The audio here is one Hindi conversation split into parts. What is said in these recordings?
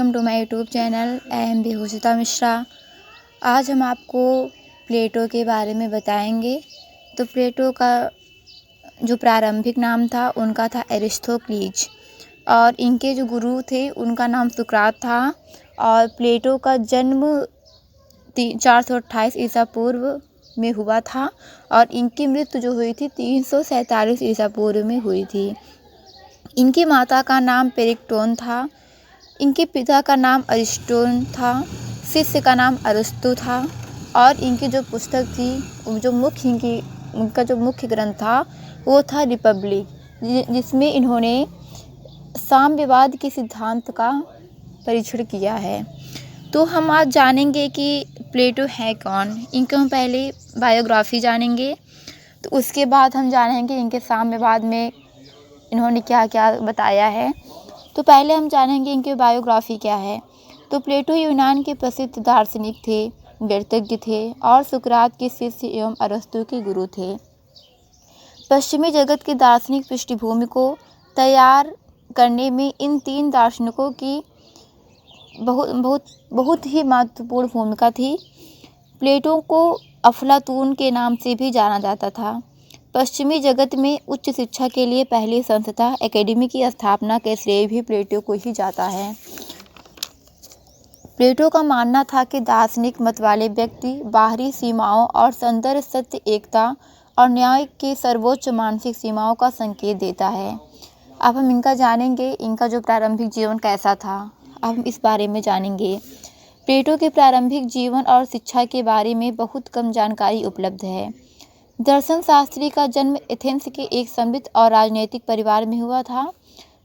Welcome to my YouTube channel M Behusita Mishra. आज हम आपको प्लेटो के बारे में बताएंगे। तो प्लेटो का जो प्रारंभिक नाम था उनका था एरिस्थोक्लीज और इनके जो गुरु थे उनका नाम सुकरात था। और प्लेटो का जन्म 428 ईसा पूर्व में हुआ था और इनकी मृत्यु जो हुई थी 347 ईसा पूर्व में हुई थी। इनकी माता का नाम पेरिक्टोन था, इनके पिता का नाम अरिस्टोन था, शिष्य का नाम अरस्तु था। और इनकी जो पुस्तक थी उनका जो मुख्य ग्रंथ था वो था रिपब्लिक, जिसमें इन्होंने साम्यवाद के सिद्धांत का परीक्षण किया है। तो हम आज जानेंगे कि प्लेटो है कौन। इनके हम पहले बायोग्राफी जानेंगे, तो उसके बाद हम जानेंगे इनके साम्यवाद में इन्होंने क्या क्या बताया है। तो पहले हम जानेंगे इनकी बायोग्राफी क्या है। तो प्लेटो यूनान के प्रसिद्ध दार्शनिक थे, गणितज्ञ थे और सुकरात के शिष्य एवं अरस्तु के गुरु थे। पश्चिमी जगत की दार्शनिक पृष्ठभूमि को तैयार करने में इन तीन दार्शनिकों की बहुत ही महत्वपूर्ण भूमिका थी। प्लेटो को अफलातून के नाम से भी जाना जाता था। पश्चिमी जगत में उच्च शिक्षा के लिए पहली संस्था एकेडमी की स्थापना के श्रेय भी प्लेटो को ही जाता है। प्लेटो का मानना था कि दार्शनिक मत वाले व्यक्ति बाहरी सीमाओं और सौंदर्य सत्य, एकता और न्याय के सर्वोच्च मानसिक सीमाओं का संकेत देता है। अब हम इनका जानेंगे, इनका जो प्रारंभिक जीवन कैसा था, अब हम इस बारे में जानेंगे। प्लेटो के प्रारंभिक जीवन और शिक्षा के बारे में बहुत कम जानकारी उपलब्ध है। दर्शन शास्त्री का जन्म एथेंस के एक समृद्ध और राजनीतिक परिवार में हुआ था।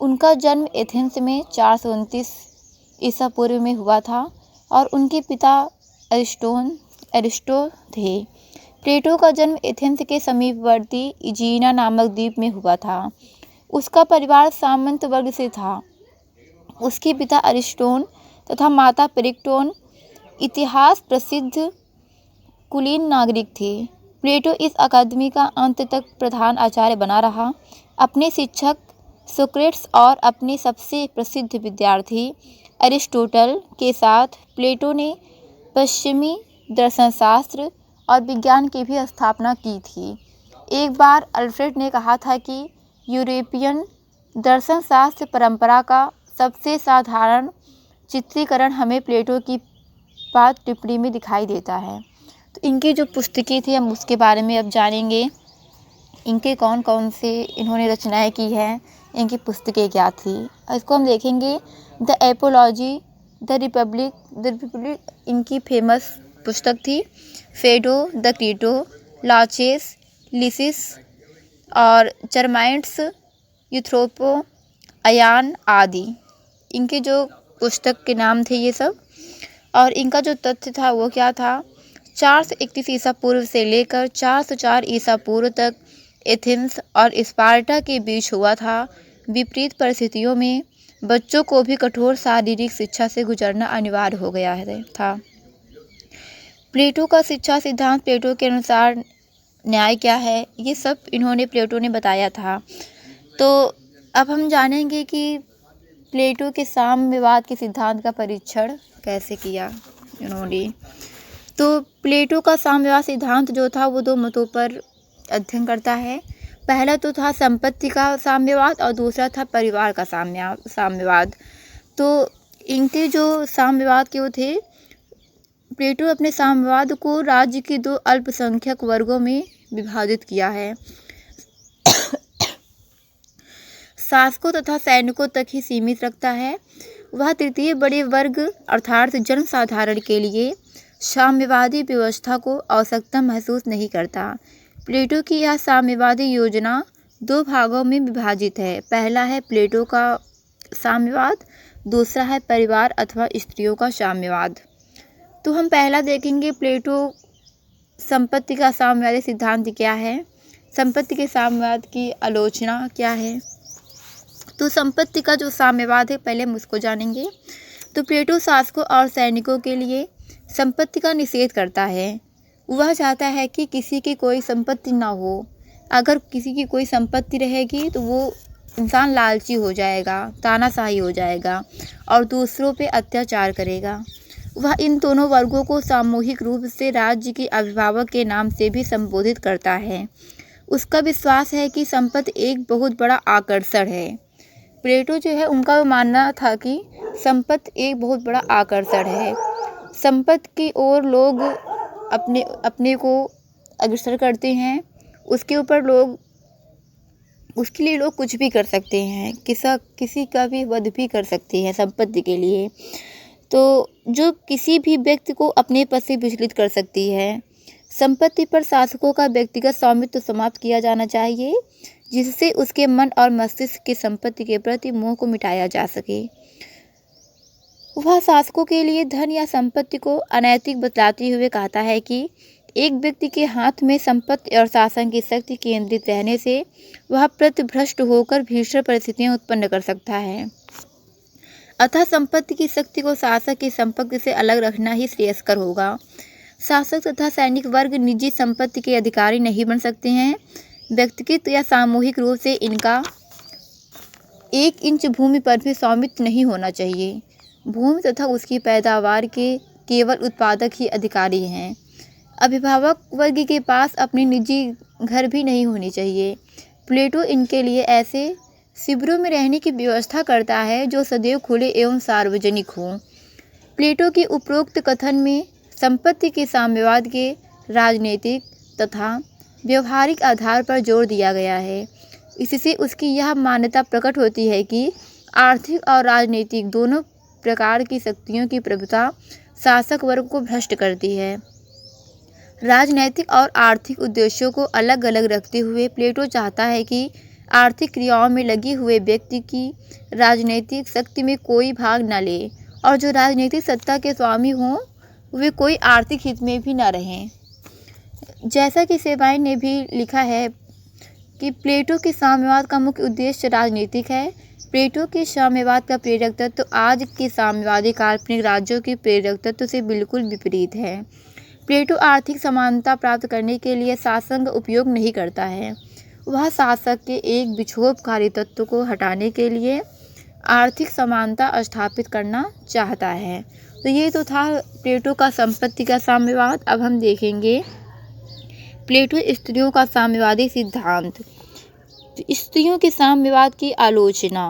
उनका जन्म एथेंस में 429 ईसा पूर्व में हुआ था और उनके पिता एरिस्टो थे। प्लेटो का जन्म एथेंस के समीपवर्ती इजीना नामक द्वीप में हुआ था। उसका परिवार सामंत वर्ग से था। उसके पिता अरिस्टोन तथा माता पेरिक्टोन इतिहास प्रसिद्ध कुलीन नागरिक थे। प्लेटो इस अकादमी का अंत तक प्रधान आचार्य बना रहा। अपने शिक्षक सोक्रेट्स और अपने सबसे प्रसिद्ध विद्यार्थी अरिस्टोटल के साथ प्लेटो ने पश्चिमी दर्शनशास्त्र और विज्ञान की भी स्थापना की थी। एक बार अल्फ्रेड ने कहा था कि यूरोपियन दर्शनशास्त्र परंपरा का सबसे साधारण चित्रीकरण हमें प्लेटो की बात टिप्पणी में दिखाई देता है। तो इनकी जो पुस्तकें थी हम उसके बारे में अब जानेंगे। इनके कौन कौन से इन्होंने रचनाएं की हैं, इनकी पुस्तकें क्या थी, इसको हम देखेंगे। द एपोलॉजी, द रिपब्लिक इनकी फेमस पुस्तक थी। Fado, the Crito, latches, lysis और चरमाइट्स, यूथ्रोपो, अयान आदि इनके जो पुस्तक के नाम थे ये सब। और इनका जो तथ्य था वो क्या था, 431 ईसा पूर्व से लेकर 404 ईसा पूर्व तक एथेंस और स्पार्टा के बीच हुआ था। विपरीत परिस्थितियों में बच्चों को भी कठोर शारीरिक शिक्षा से गुजरना अनिवार्य हो गया था। प्लेटो का शिक्षा सिद्धांत, प्लेटो के अनुसार न्याय क्या है, ये सब इन्होंने प्लेटो ने बताया था। तो अब हम जानेंगे कि प्लेटो के साम्यवाद के सिद्धांत का परीक्षण कैसे किया इन्होंने। तो प्लेटो का साम्यवाद सिद्धांत जो था वो दो मतों पर अध्ययन करता है। पहला तो था संपत्ति का साम्यवाद और दूसरा था परिवार का साम्यवाद। तो इनके जो साम्यवाद के वो थे, प्लेटो अपने साम्यवाद को राज्य के दो अल्पसंख्यक वर्गों में विभाजित किया है। शासकों तथा सैनिकों तक ही सीमित रखता है। वह तृतीय बड़े वर्ग अर्थात जनसाधारण के लिए साम्यवादी व्यवस्था को आवश्यकता महसूस नहीं करता। प्लेटो की यह साम्यवादी योजना दो भागों में विभाजित है। पहला है प्लेटो का साम्यवाद, दूसरा है परिवार अथवा स्त्रियों का साम्यवाद। तो हम पहला देखेंगे प्लेटो संपत्ति का साम्यवादी सिद्धांत क्या है, संपत्ति के साम्यवाद की आलोचना क्या है। तो संपत्ति का जो साम्यवाद है पहले हम उसको जानेंगे। तो प्लेटो शासकों और सैनिकों के लिए संपत्ति का निषेध करता है। वह चाहता है कि किसी की कोई संपत्ति ना हो। अगर किसी की कोई संपत्ति रहेगी तो वो इंसान लालची हो जाएगा, तानाशाही हो जाएगा और दूसरों पे अत्याचार करेगा। वह इन दोनों वर्गों को सामूहिक रूप से राज्य के अभिभावक के नाम से भी संबोधित करता है। उसका विश्वास है कि संपत्ति एक बहुत बड़ा आकर्षण है। प्लेटो जो है उनका मानना था कि संपत्ति एक बहुत बड़ा आकर्षण है। संपत्ति की ओर लोग अपने को अग्रसर करते हैं। उसके लिए लोग कुछ भी कर सकते हैं, किसी का भी वध भी कर सकते हैं संपत्ति के लिए। तो जो किसी भी व्यक्ति को अपने पद से विचलित कर सकती है। संपत्ति पर शासकों का व्यक्तिगत स्वामित्व समाप्त किया जाना चाहिए, जिससे उसके मन और मस्तिष्क की संपत्ति के प्रति मोह को मिटाया जा सके। वह शासकों के लिए धन या संपत्ति को अनैतिक बतलाते हुए कहता है कि एक व्यक्ति के हाथ में संपत्ति और शासन की शक्ति केंद्रित रहने से वह प्रतिभ्रष्ट होकर भीषण परिस्थितियां उत्पन्न कर सकता है। अतः संपत्ति की शक्ति को शासक की संपत्ति से अलग रखना ही श्रेयस्कर होगा। शासक तथा सैनिक वर्ग निजी संपत्ति के अधिकारी नहीं बन सकते हैं। व्यक्तिगत या सामूहिक रूप से इनका 1 इंच भूमि पर भी स्वामित्व नहीं होना चाहिए। भूमि तथा उसकी पैदावार के केवल उत्पादक ही अधिकारी हैं। अभिभावक वर्ग के पास अपनी निजी घर भी नहीं होनी चाहिए। प्लेटो इनके लिए ऐसे शिविरों में रहने की व्यवस्था करता है जो सदैव खुले एवं सार्वजनिक हों। प्लेटो के उपरोक्त कथन में संपत्ति के साम्यवाद के राजनीतिक तथा व्यवहारिक आधार पर जोर दिया गया है। इससे उसकी यह मान्यता प्रकट होती है कि आर्थिक और राजनीतिक दोनों प्रकार की शक्तियों की प्रभुता शासक वर्ग को भ्रष्ट करती है। राजनैतिक और आर्थिक उद्देश्यों को अलग अलग रखते हुए प्लेटो चाहता है कि आर्थिक क्रियाओं में लगे हुए व्यक्ति की राजनीतिक शक्ति में कोई भाग न ले और जो राजनीतिक सत्ता के स्वामी हों वे कोई आर्थिक हित में भी न रहें। जैसा कि सेबाइन ने भी लिखा है कि प्लेटो के साम्यवाद का मुख्य उद्देश्य राजनीतिक है। प्लेटो के साम्यवाद का प्रेरक तत्व आज के साम्यवादी काल्पनिक राज्यों के प्रेरक तत्व से बिल्कुल विपरीत है। प्लेटो आर्थिक समानता प्राप्त करने के लिए शासन का उपयोग नहीं करता है। वह शासक के एक विक्षोभकारी तत्व को हटाने के लिए आर्थिक समानता स्थापित करना चाहता है। तो ये तो था प्लेटो का संपत्ति का साम्यवाद। अब हम देखेंगे प्लेटो स्त्रियों का साम्यवादी सिद्धांत। स्त्रियों के साम्यवाद की आलोचना।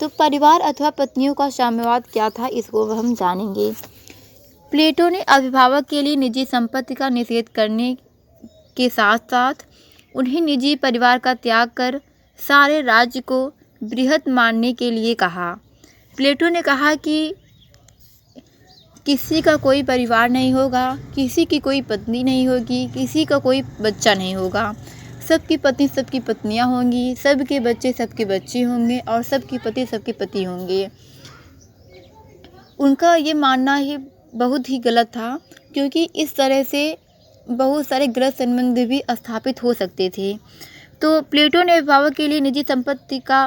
तो परिवार अथवा पत्नियों का साम्यवाद क्या था, इसको हम जानेंगे। प्लेटो ने अभिभावक के लिए निजी संपत्ति का निषेध करने के साथ साथ उन्हें निजी परिवार का त्याग कर सारे राज्य को बृहत मानने के लिए कहा। प्लेटो ने कहा कि किसी का कोई परिवार नहीं होगा, किसी की कोई पत्नी नहीं होगी, किसी का कोई बच्चा नहीं होगा। सबकी पत्नी सबकी पत्नियां होंगी, सबके बच्चे सबके बच्चे होंगे और सबके पति सबके पति होंगे। उनका ये मानना ही बहुत ही गलत था, क्योंकि इस तरह से बहुत सारे गलत संबंध भी स्थापित हो सकते थे। तो प्लेटो ने अभिभावक के लिए निजी संपत्ति का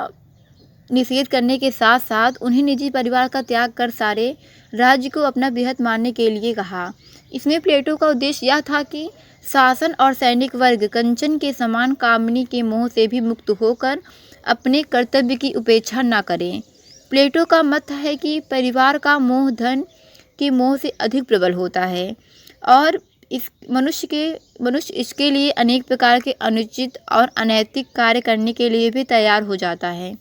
निषेध करने के साथ साथ उन्हें निजी परिवार का त्याग कर सारे राज्य को अपना बृहत मानने के लिए कहा। इसमें प्लेटो का उद्देश्य यह था कि शासन और सैनिक वर्ग कंचन के समान कामनी के मोह से भी मुक्त होकर अपने कर्तव्य की उपेक्षा न करें। प्लेटो का मत है कि परिवार का मोह धन के मोह से अधिक प्रबल होता है और मनुष्य इसके लिए अनेक प्रकार के अनुचित और अनैतिक कार्य करने के लिए भी तैयार हो जाता है।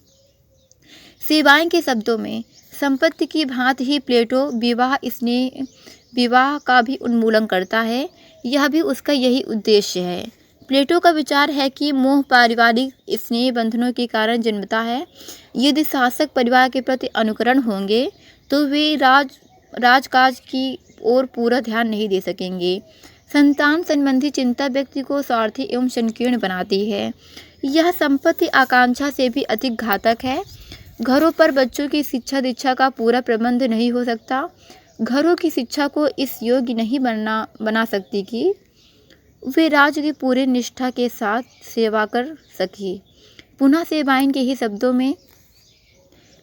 सेबाइन के शब्दों में संपत्ति की भांति ही प्लेटो विवाह का भी उन्मूलन करता है। यह भी उसका यही उद्देश्य है। प्लेटो का विचार है कि मोह पारिवारिक स्नेह बंधनों के कारण जन्मता है। यदि शासक परिवार के प्रति अनुकरण होंगे तो वे राजकाज की ओर पूरा ध्यान नहीं दे सकेंगे। संतान संबंधी चिंता व्यक्ति को स्वार्थी एवं संकीर्ण बनाती है। यह संपत्ति आकांक्षा से भी अधिक घातक है। घरों पर बच्चों की शिक्षा दीक्षा का पूरा प्रबंध नहीं हो सकता। घरों की शिक्षा को इस योग्य नहीं बना सकती कि वे राज्य की पूरी निष्ठा के साथ सेवा कर सके। पुनः सेबाइन के ही शब्दों में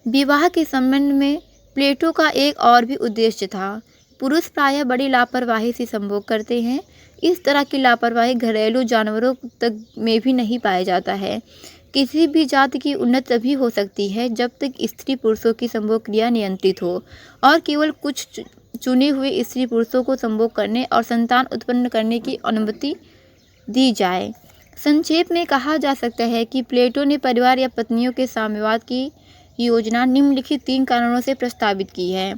विवाह के संबंध में प्लेटो का एक और भी उद्देश्य था। पुरुष प्रायः बड़ी लापरवाही से संभोग करते हैं। इस तरह की लापरवाही घरेलू जानवरों तक में भी नहीं पाया जाता है। किसी भी जाति की उन्नति तभी हो सकती है जब तक स्त्री पुरुषों की संभोग क्रिया नियंत्रित हो और केवल कुछ चुने हुए स्त्री पुरुषों को संभोग करने और संतान उत्पन्न करने की अनुमति दी जाए। संक्षेप में कहा जा सकता है कि प्लेटो ने परिवार या पत्नियों के साम्यवाद की योजना निम्नलिखित 3 कारणों से प्रस्तावित की है।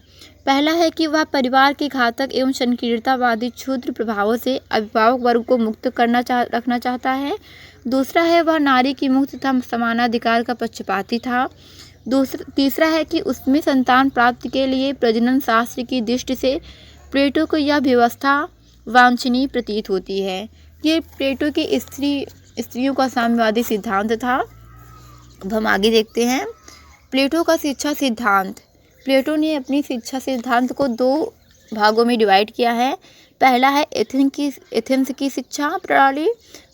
पहला है कि वह परिवार के घातक एवं संकीर्णतावादी क्षुद्र प्रभावों से अभिभावक वर्ग को मुक्त रखना चाहता है। दूसरा है वह नारी की मुक्त तथा समानाधिकार का पक्षपाती था। तीसरा है कि उसमें संतान प्राप्ति के लिए प्रजनन शास्त्र की दृष्टि से प्लेटो को यह व्यवस्था वांछनीय प्रतीत होती है। ये प्लेटो के स्त्रियों का साम्यवादी सिद्धांत था। अब हम आगे देखते हैं प्लेटो का शिक्षा सिद्धांत। प्लेटो ने अपनी शिक्षा सिद्धांत को 2 भागों में डिवाइड किया है। पहला है एथेंस की शिक्षा प्रणाली,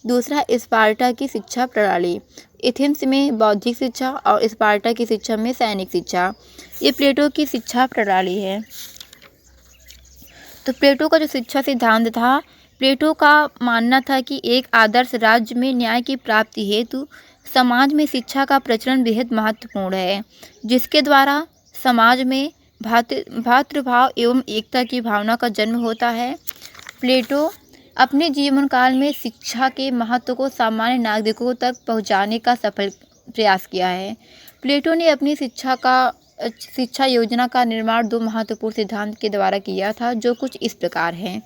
दूसरा स्पार्टा की शिक्षा प्रणाली। एथेंस में बौद्धिक शिक्षा और स्पार्टा की शिक्षा में सैनिक शिक्षा। ये प्लेटो की शिक्षा प्रणाली है। तो प्लेटो का जो शिक्षा सिद्धांत था, प्लेटो का मानना था कि एक आदर्श राज्य में न्याय की प्राप्ति हेतु समाज में शिक्षा का प्रचलन बेहद महत्वपूर्ण है, जिसके द्वारा समाज में भातृभाव एवं एकता की भावना का जन्म होता है। प्लेटो अपने जीवन काल में शिक्षा के महत्व को सामान्य नागरिकों तक पहुंचाने का सफल प्रयास किया है। प्लेटो ने अपनी शिक्षा योजना का निर्माण 2 महत्वपूर्ण सिद्धांत के द्वारा किया था, जो कुछ इस प्रकार हैं।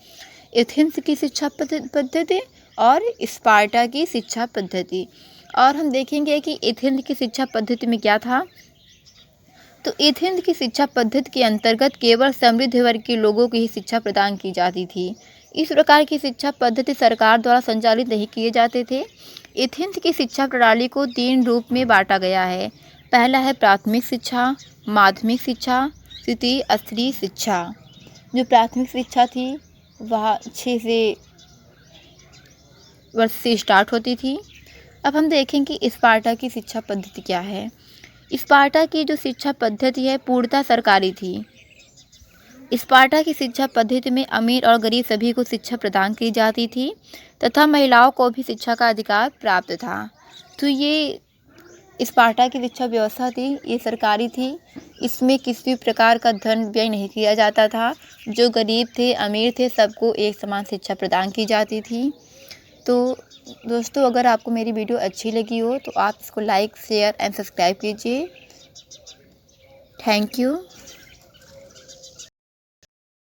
एथेंस की शिक्षा पद्धति और स्पार्टा की शिक्षा पद्धति। और हम देखेंगे कि एथेंस की शिक्षा पद्धति में क्या था। तो एथेंस की शिक्षा पद्धति के अंतर्गत केवल समृद्ध वर्ग के लोगों की ही शिक्षा प्रदान की जाती थी। इस प्रकार की शिक्षा पद्धति सरकार द्वारा संचालित नहीं किए जाते थे। एथेंस की शिक्षा प्रणाली को 3 रूप में बांटा गया है। पहला है प्राथमिक शिक्षा, माध्यमिक शिक्षा, तृतीय स्तरीय शिक्षा। जो प्राथमिक शिक्षा थी वह 6 वर्ष से स्टार्ट होती थी। अब हम देखें कि स्पार्टा की शिक्षा पद्धति क्या है। स्पार्टा की जो शिक्षा पद्धति है पूर्णतः सरकारी थी। स्पार्टा की शिक्षा पद्धति में अमीर और गरीब सभी को शिक्षा प्रदान की जाती थी तथा महिलाओं को भी शिक्षा का अधिकार प्राप्त था। तो ये स्पार्टा की शिक्षा व्यवस्था थी, ये सरकारी थी। इसमें किसी भी प्रकार का धन व्यय नहीं किया जाता था। जो गरीब थे, अमीर थे, सबको एक समान शिक्षा प्रदान की जाती थी। तो दोस्तों, अगर आपको मेरी वीडियो अच्छी लगी हो तो आप इसको लाइक, शेयर एंड सब्सक्राइब कीजिए। Thank you.